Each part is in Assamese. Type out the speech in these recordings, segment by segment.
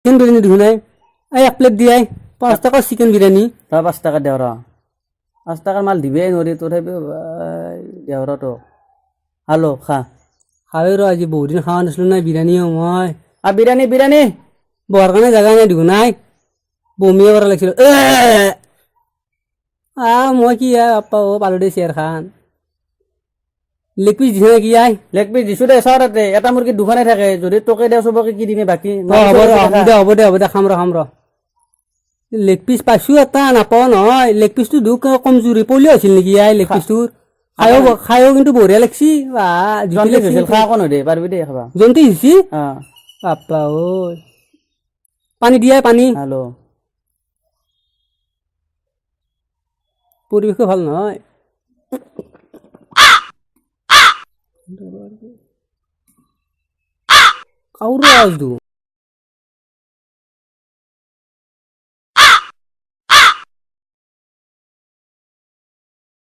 চিকেন বিরিয়ানি দিও নাই এই এক প্লেট দিয়াই 5 টাকা চিকেন বিরিয়ানি তা 5 টাকা দেও রা 5 টাকার মাল দিবে নরি তোর দেও রা তো হ্যালো খা খাবে র আজি বহুত দিন খাওয়া নাছিল না বিরিয়ানিও মই আর বিরিয়ানি বিরিয়ানি বর কারণে জায়গা নাই দিও নাই বমিয়ে করা লাগছিল মই কি আপা ও পালো দে শের খান লেগ পিস দিছে কি আই লেগ পিস দিছো দে সারাতে এটা মুরগি দুখানে থাকে যদি তোকে দেও সবকে কি দিমে বাকি হ'ব দে খাম ৰ লেগ পিস পাইছো এটা নাপাও নহয় লেগ পিসটো দুখ কমজুৰি পলিও আছিল নেকি আই লেগ পিসটোৰ খায়ও কিন্তু বঢ়িয়া লাগছি খা কোন দে পারবি দে খাবা জন্তি হিছি হ্যাঁ আপা ঐ পানী দিয়াই পানী হ্যালো পৰিৱেশটো ভাল নহয় কাউৰ আৱাজটো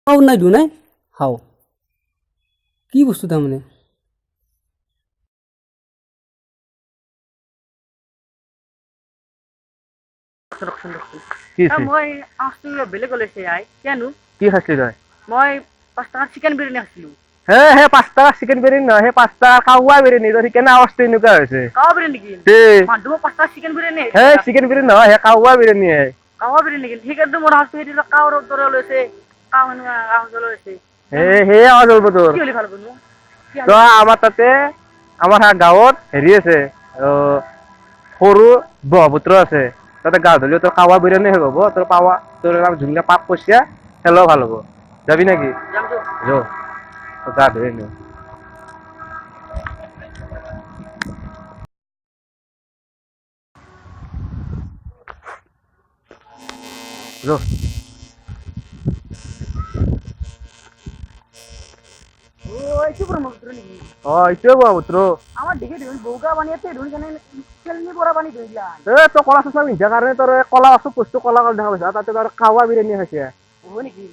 কাউৰ নাই দিওঁ নাই হাও কি বস্তু তাৰমানে মই আঁচটো বেলেগ ওলাইছে আই কেনো কি খাইছিলি তই মই 5 টাকা চিকেন বিরিয়ানি খাইছিলো হে 5 টাকা চিকেন বিরিয়ানি নহয় হে 5 টাকা কাউয়া বিরিয়ানি তোর কেন আওয়াজটো এনেকুৱা হৈছে কাওয়া বিরিয়ানি কি তে মানুহ 5 টাকা চিকেন বিরিয়ানি হে চিকেন বিরিয়ানি নহয় হে কাউয়া বিরিয়ানি হে কাওয়া বিরিয়ানি কি ঠিক আছে মোৰ হাসটো হেদিলা কাওৰ দৰে লৈছে কাওন আওয়াজ লৈছে হে আওয়াজ হব তোৰ কি হলি ভাল বনু তো আমাৰ তাতে আমাৰ গাঁৱত হেৰি আছে সৰু ব্ৰহ্মপুত্ৰ আছে তাতে গা ধুলেও তোৰ কাৱা বিৰিয়ানি হ'ব তোৰ পাৱা তোৰ নাম ঝুমলা পাক কচিয়া খেলো ভাল হ'ব যাবি নাকি যো গা ধুই নো যো ওই কি ব্রহ্মপুত্র নাকি এইটোৱে ব্ৰহ্মপুত্ৰ আমার দিকে দিন বউকা বানিয়েছে ধুন কেন তেলনি বড়া বানি দিলা তই কলা চচমা পিন্ধা কাৰণে তোৰ কলা আছো বস্তু কলা কলা দেখা পাইছা তাতে তোৰ কাৱা বিৰিয়ানি খাইছে ও নাকি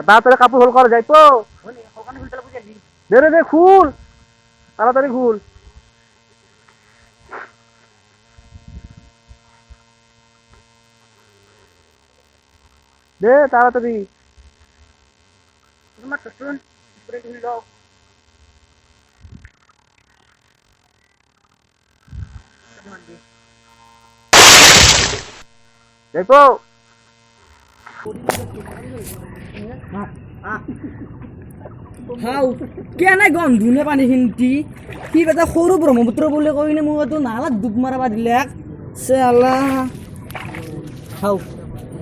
তাতে কাপোৰ হল কৰ যাই তো ও নাকি ওখানে খুলতে বুঝালি দে খুল তাড়াতাড়ি খুল দে তাড়াতাড়ি তোমার তো শুন পুরো ঢুল দাও দেখো হাও কেনে গন্ধুনে পানী খিন্তি কি এটা সৰু ব্ৰহ্মপুত্ৰ বুলি কৈ কিনে মোক এইটো নালাত ডুব মাৰাবা দিলে চালা হাও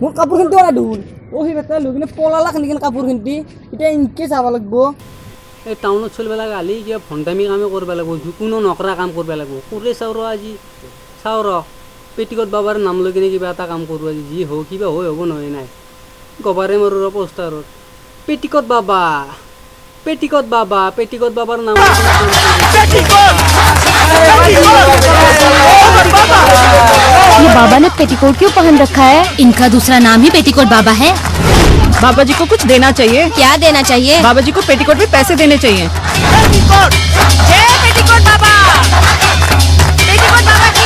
মোৰ কাপোৰ খিন্তি ওলা ধুল সি বেটা লৈ কিনে পলালাক নেকি কাপোৰ খিন্তি এতিয়া ইনকে যাব লাগিব এই টাউনত চলিব লাগে আলি কিবা ভণ্ডামি কামে কৰিব লাগিব কোনো নকৰা কাম কৰিব লাগিব কৰি চাওঁ ৰ আজি চাওঁ ৰ পেটিকট বাবাৰ নাম লৈ কিনে কিবা এটা কাম কৰোঁ আজি যি হওক কিবা হৈ হ'ব নহয় নাই গবাৰে মাৰোঁ ৰ পোষ্টাৰত পেটিকট বাবাৰ নাম ये बाबा ने पेटीकोट क्यों पहन रखा है? इनका दूसरा नाम ही पेटीकोट बाबा है। बाबा जी को कुछ देना चाहिए। क्या देना चाहिए? बाबा जी को पेटीकोट में पैसे देने चाहिए। पेटीकोट, जय पेटीकोट बाबा। पेटीकोट बाबा की